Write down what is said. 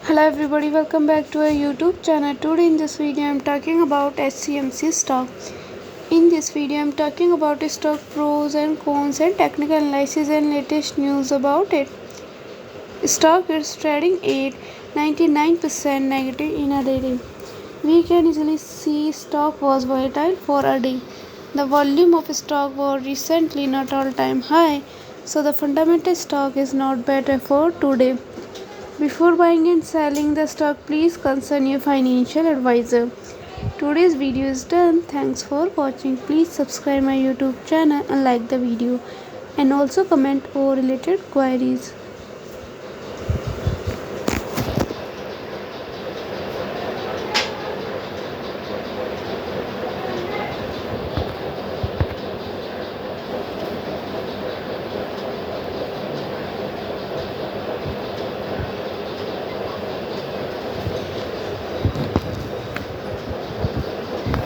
Hello everybody, welcome back to our YouTube channel. Today in this video I am talking about HCMC stock. In this video I am talking about stock pros and cons and technical analysis and latest news about it. Stock is trading at 99% negative in a day. We can easily see stock was volatile for a day. The volume of stock was recently not all-time high, so the fundamental stock is not better for today. Before buying and selling the stock, please consult your financial advisor. Today's video is done. Thanks for watching. Please subscribe my YouTube channel and like the video, and also comment or related queries.